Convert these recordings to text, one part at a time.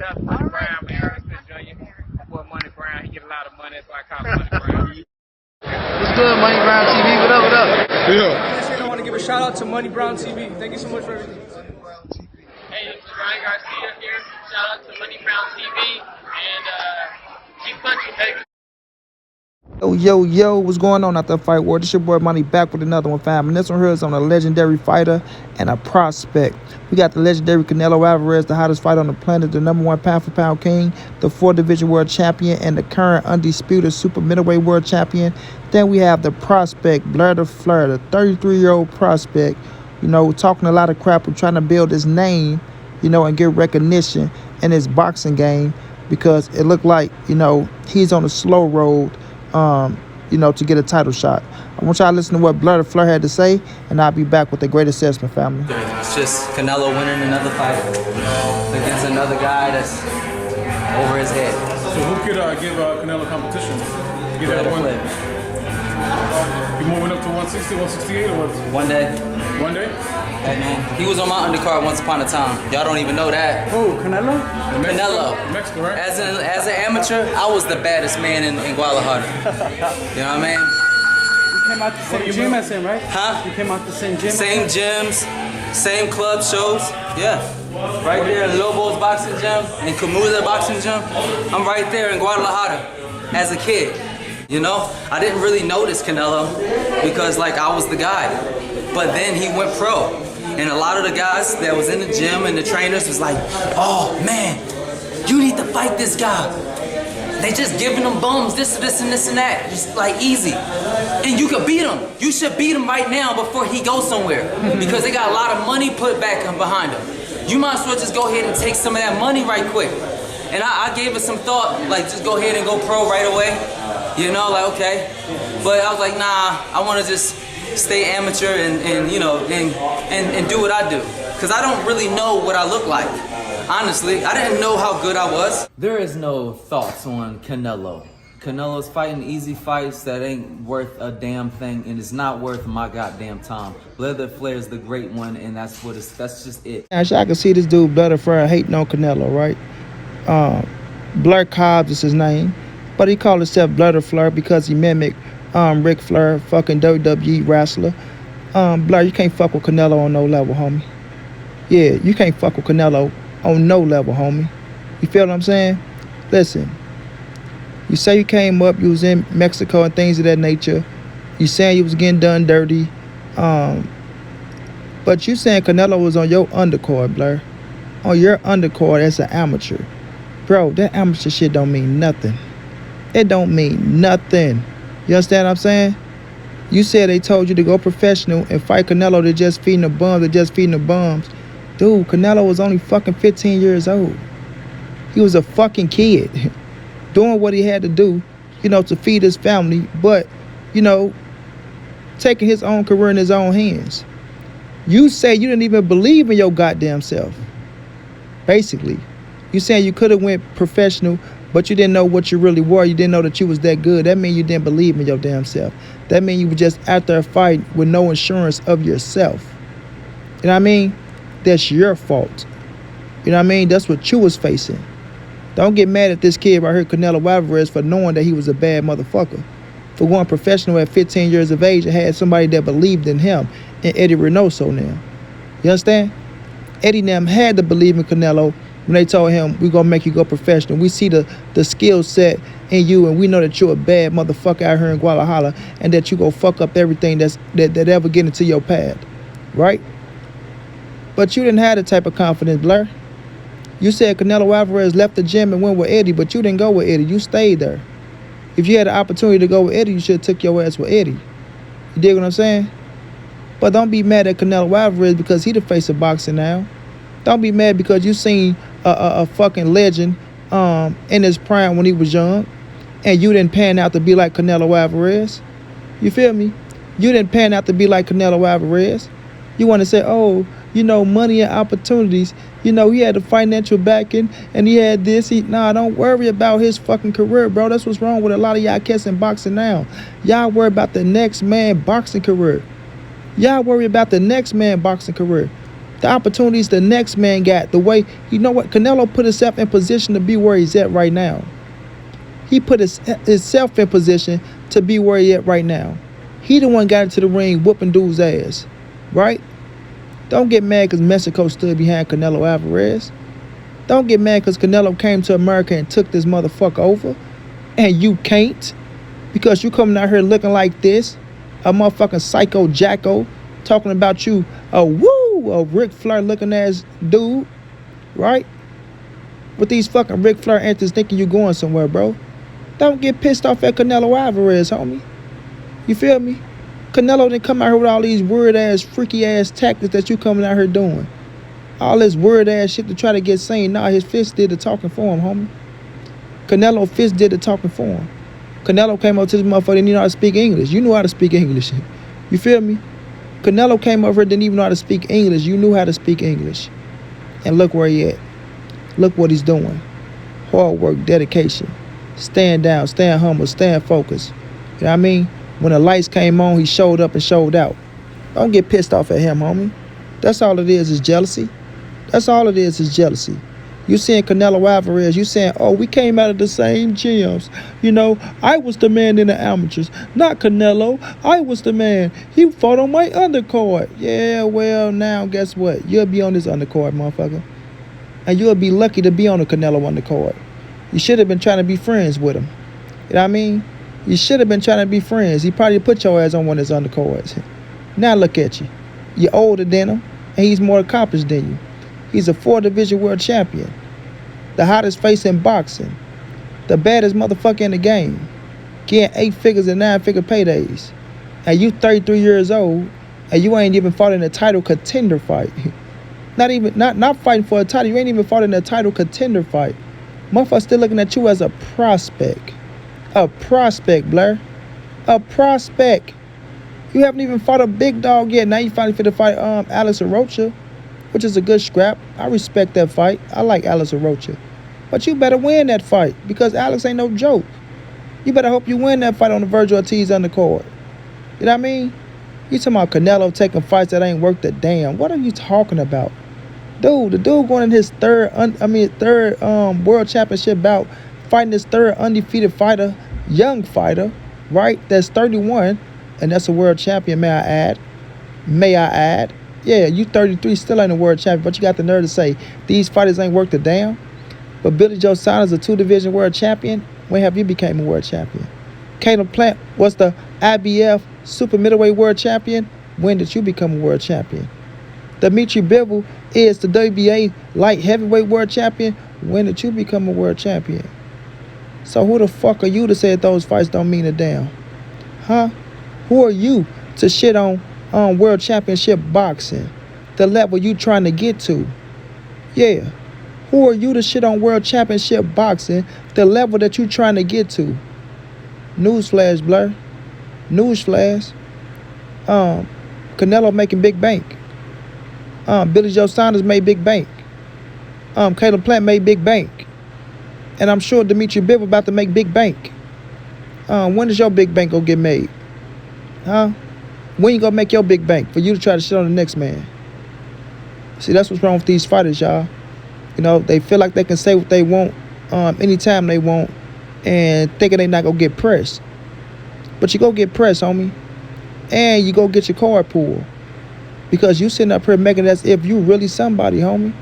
That's Money Brown, man. Respect Junior. Boy, Money Brown, he get a lot of money, so I call him Money Brown. What's good, Money Brown TV? What up, what up? Yeah. I want to give a shout out to Money Brown TV. Thank you so much for everything. Hey, this is Ryan Garcia here. Shout out to Money Brown TV. And keep punching, baby. Yo, what's going on out there, Fight War? This your boy Money back with another one, fam. And this one here is on a legendary fighter and a prospect. We got the legendary Canelo Alvarez, the hottest fighter on the planet, the #1 pound-for-pound king, the 4th-division world champion, and the current undisputed super middleweight world champion. Then we have the prospect, Blair the 33-year-old prospect, talking a lot of crap. We're trying to build his name, and get recognition in his boxing game because it looked like, he's on a slow road to get a title shot. I want y'all to listen to what Blair had to say, and I'll be back with the great assessment, family. It's just Canelo winning another fight against another guy that's over his head. So who could give Canelo competition? Get that one? You moving up to 160, 168 or what? One day. One day? Hey man, he was on my undercard once upon a time. Y'all don't even know that. Oh, Canelo? Canelo. Mexico, right? As an amateur, I was the baddest man in Guadalajara. You know what I mean? You came out the same gym as him, right? Huh? You came out the same gym? Same gyms, same club shows. Yeah. Right there in Lobo's boxing gym, in Camusa boxing gym. I'm right there in Guadalajara as a kid. I didn't really notice Canelo because I was the guy. But then he went pro. And a lot of the guys that was in the gym and the trainers was like, oh man, you need to fight this guy. They just giving him bums, this and that. Just easy. And you could beat him. You should beat him right now before he goes somewhere. Because they got a lot of money put back behind him. You might as well just go ahead and take some of that money right quick. And I gave it some thought, just go ahead and go pro right away. Okay. But I was like, nah, I want to just stay amateur and do what I do. Because I don't really know what I look like. Honestly, I didn't know how good I was. There is no thoughts on Canelo. Canelo's fighting easy fights that ain't worth a damn thing, and it's not worth my goddamn time. Blair is the great one, and that's just it. Actually, I can see this dude, Blair hating on Canelo, right? Blair Cobbs is his name, but he called himself Blair because he mimicked Ric Flair, fucking WWE wrestler. Blair, you can't fuck with Canelo on no level, homie. Yeah, you can't fuck with Canelo on no level, homie. You feel what I'm saying? Listen, you say you came up, you was in Mexico and things of that nature. You saying you was getting done dirty. But you saying Canelo was on your undercard, Blair. On your undercard as an amateur. Bro, that amateur shit don't mean nothing. It don't mean nothing. You understand what I'm saying? You said they told you to go professional and fight Canelo. They're just feeding the bums. Dude, Canelo was only fucking 15 years old. He was a fucking kid doing what he had to do, to feed his family, but, taking his own career in his own hands. You say you didn't even believe in your goddamn self. Basically. You saying you could have went professional, but you didn't know what you really were. You didn't know that you was that good. That means you didn't believe in your damn self. That means you were just out there fighting with no insurance of yourself. You know what I mean? That's your fault. You know what I mean? That's what you was facing. Don't get mad at this kid right here, Canelo Alvarez, for knowing that he was a bad motherfucker. For going professional at 15 years of age and had somebody that believed in him, and Eddie Reynoso now. You understand? Eddie and them had to believe in Canelo when they told him, we're going to make you go professional. We see the skill set in you, and we know that you're a bad motherfucker out here in Guadalajara, and that you go fuck up everything that ever get into your path. Right? But you didn't have the type of confidence, Blair. You said Canelo Alvarez left the gym and went with Eddie, but you didn't go with Eddie. You stayed there. If you had the opportunity to go with Eddie, you should have took your ass with Eddie. You dig what I'm saying? But don't be mad at Canelo Alvarez because he the face of boxing now. Don't be mad because you seen a fucking legend in his prime when he was young, and you didn't pan out to be like Canelo Alvarez. You feel me? You didn't pan out to be like Canelo Alvarez. You want to say, oh, money and opportunities. He had the financial backing and he had this. Nah, don't worry about his fucking career, bro. That's what's wrong with a lot of y'all cats in boxing now. Y'all worry about the next man boxing career. The opportunities the next man got, the way, you know what, Canelo put himself in position to be where he's at right now. He put himself in position to be where he's at right now. He the one got into the ring whooping dude's ass, right? Don't get mad because Mexico stood behind Canelo Alvarez. Don't get mad because Canelo came to America and took this motherfucker over. And you can't. Because you coming out here looking like this. A motherfucking psycho jacko. Talking about you. A Ric Flair looking ass dude. Right? With these fucking Ric Flair antics thinking you going somewhere, bro. Don't get pissed off at Canelo Alvarez, homie. You feel me? Canelo didn't come out here with all these weird ass, freaky ass tactics that you coming out here doing. All this weird ass shit to try to get seen. Nah, his fist did the talking for him, homie. Canelo fist did the talking for him. Canelo came up to this motherfucker, didn't even know how to speak English. You knew how to speak English. You feel me? Canelo came over here, didn't even know how to speak English. You knew how to speak English. And look where he at. Look what he's doing. Hard work, dedication. Stand down, stand humble, stand focused. You know what I mean? When the lights came on, he showed up and showed out. Don't get pissed off at him, homie. That's all it is jealousy. That's all it is jealousy. You seeing Canelo Alvarez, you saying, oh, we came out of the same gyms. You know, I was the man in the amateurs, not Canelo. I was the man. He fought on my undercard. Yeah, well, now guess what? You'll be on this undercard, motherfucker. And you'll be lucky to be on the Canelo undercard. You should have been trying to be friends with him. You know what I mean? You should have been trying to be friends. He probably put your ass on one of his undercards. Now look at you. You're older than him, and he's more accomplished than you. He's a 4-division world champion. The hottest face in boxing. The baddest motherfucker in the game. Getting 8 figures and 9-figure paydays. And you 33 years old, and you ain't even fought in a title contender fight. Not fighting for a title. You ain't even fought in a title contender fight. Motherfucker still looking at you as a prospect. A prospect, Blair. A prospect. You haven't even fought a big dog yet. Now you finally fit to fight Alex Rocha, which is a good scrap. I respect that fight. I like Alex Rocha. But you better win that fight because Alex ain't no joke. You better hope you win that fight on the Virgil Ortiz undercard. You know what I mean? You talking about Canelo taking fights that ain't worth a damn. What are you talking about? Dude, the dude going in his third world championship bout, fighting his third undefeated fighter, young fighter, right? That's 31, and that's a world champion, may I add. May I add. Yeah, you 33, still ain't a world champion, but you got the nerve to say these fighters ain't worth a damn. But Billy Joe Saunders, a 2-division world champion, when have you became a world champion? Caleb Plant was the IBF super middleweight world champion. When did you become a world champion? Dimitri Bivol is the WBA light heavyweight world champion. When did you become a world champion? So who the fuck are you to say that those fights don't mean a damn? Huh? Who are you to shit on world championship boxing? The level you trying to get to? Yeah. Who are you to shit on world championship boxing? The level that you trying to get to? Newsflash, Blair. Newsflash. Canelo making big bank. Billy Joe Saunders made big bank. Caleb Plant made big bank. And I'm sure Dimitri Bivol about to make big bank. When is your big bank gonna get made? Huh? When you gonna make your big bank for you to try to shit on the next man? See, that's what's wrong with these fighters, y'all. You know, they feel like they can say what they want anytime they want and thinking they not gonna get pressed. But you go get pressed, homie. And you go get your card pulled. Because you sitting up here making it as if you really somebody, homie.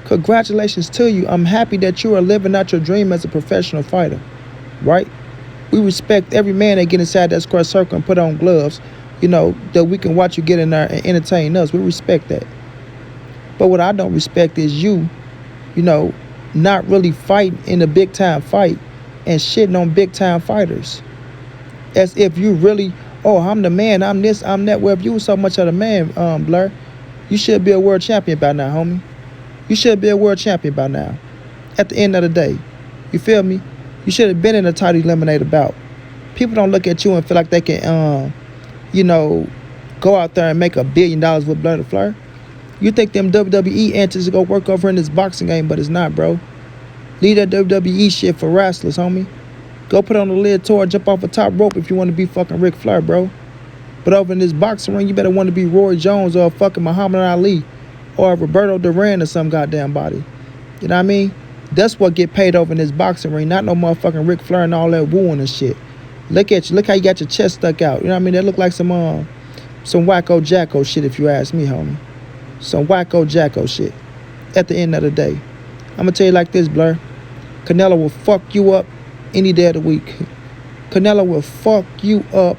Congratulations to you. I'm happy that you are living out your dream as a professional fighter. Right? We respect every man that get inside that square circle and put on gloves, you know, that we can watch you get in there and entertain us. We respect that. But what I don't respect is you know, not really fighting in a big time fight and shitting on big time fighters. As if you really, oh, I'm the man, I'm this, I'm that. Well, if you were so much of the man, Blair, you should be a world champion by now, homie. You should be a world champion by now. At the end of the day. You feel me? You should have been in a title eliminator bout. People don't look at you and feel like they can, you know, go out there and make $1 billion with Blair the Fleur. You think them WWE antics to go work over in this boxing game, but it's not, bro. Leave that WWE shit for wrestlers, homie. Go put on the lid tour, jump off a top rope if you want to be fucking Ric Flair, bro. But over in this boxing ring, you better want to be Roy Jones or fucking Muhammad Ali or a Roberto Duran or some goddamn body. You know what I mean? That's what get paid over in this boxing ring, not no motherfucking Ric Flair and all that wooing and shit. Look at you. Look how you got your chest stuck out. You know what I mean? That look like some wacko jacko shit, if you ask me, homie. Some wacko jacko shit. At the end of the day, I'm gonna tell you like this, Blair. Canelo will fuck you up any day of the week. Canelo will fuck you up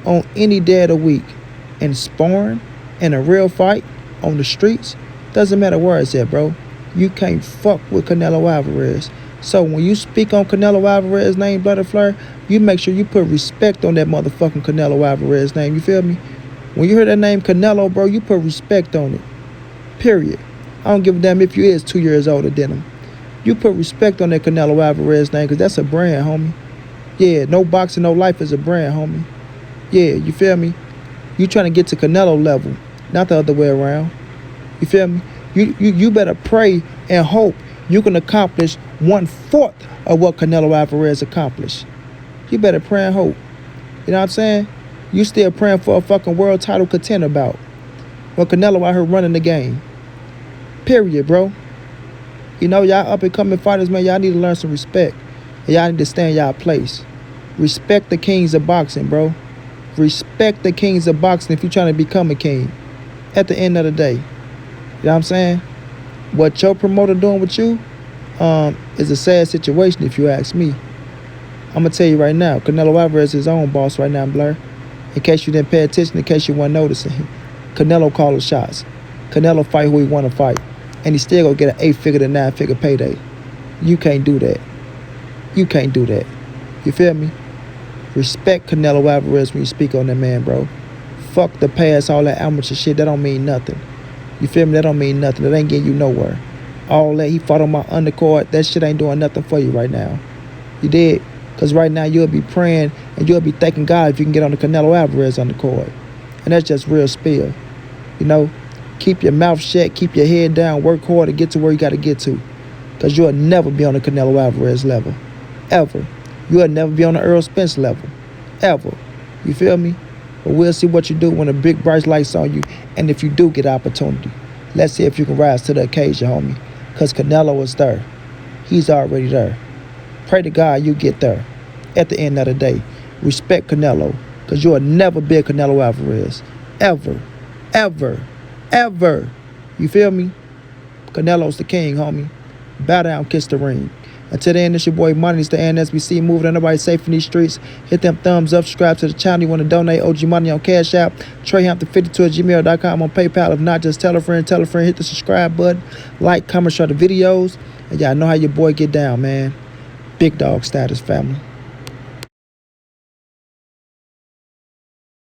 on any day of the week. In sparring, in a real fight, on the streets, doesn't matter where it's at, bro. You can't fuck with Canelo Alvarez. So when you speak on Canelo Alvarez's name, Bloody Fleur, you make sure you put respect on that motherfucking Canelo Alvarez name. You feel me? When you hear that name Canelo, bro, you put respect on it. Period. I don't give a damn if you is 2 years older than him. You put respect on that Canelo Alvarez name, because that's a brand, homie. Yeah, no boxing, no life is a brand, homie. Yeah, you feel me? You trying to get to Canelo level, not the other way around. You feel me? You better pray and hope you can accomplish 1/4 of what Canelo Alvarez accomplished. You better pray and hope. You know what I'm saying? You still praying for a fucking world title contender bout. Well, Canelo out here running the game. Period, bro. You know, y'all up and coming fighters, man, y'all need to learn some respect. And y'all need to stay in y'all place. Respect the kings of boxing, bro. Respect the kings of boxing if you're trying to become a king. At the end of the day. You know what I'm saying? What your promoter doing with you is a sad situation if you ask me. I'm going to tell you right now, Canelo Alvarez is his own boss right now, Blair. In case you didn't pay attention, in case you weren't noticing. Canelo call the shots. Canelo fight who he want to fight. And he still going to get an 8-figure to 9-figure payday. You can't do that. You can't do that. You feel me? Respect Canelo Alvarez when you speak on that man, bro. Fuck the past, all that amateur shit. That don't mean nothing. You feel me? That don't mean nothing. That ain't getting you nowhere. All that he fought on my undercard, that shit ain't doing nothing for you right now. You did? Because right now you'll be praying and you'll be thanking God if you can get on the Canelo Alvarez undercard. And that's just real spill. You know? Keep your mouth shut, keep your head down, work hard to get to where you got to get to. Because you'll never be on the Canelo Alvarez level. Ever. You'll never be on the Earl Spence level. Ever. You feel me? But we'll see what you do when the big bright light's on you. And if you do get opportunity, let's see if you can rise to the occasion, homie. Because Canelo is there. He's already there. Pray to God you get there. At the end of the day, respect Canelo. Because you'll never be a Canelo Alvarez. Ever. Ever. Ever. You feel me? Canelo's the king, homie. Bow down, kiss the ring. Until then, it's your boy Money. It's the NSBC moving. Nobody safe in these streets. Hit them thumbs up. Subscribe to the channel. You want to donate OG Money on Cash App. TreyHampton52@gmail.com on PayPal. If not, just tell a friend. Tell a friend. Hit the subscribe button. Like, comment, share the videos. And y'all know how your boy get down, man. Big dog status, family.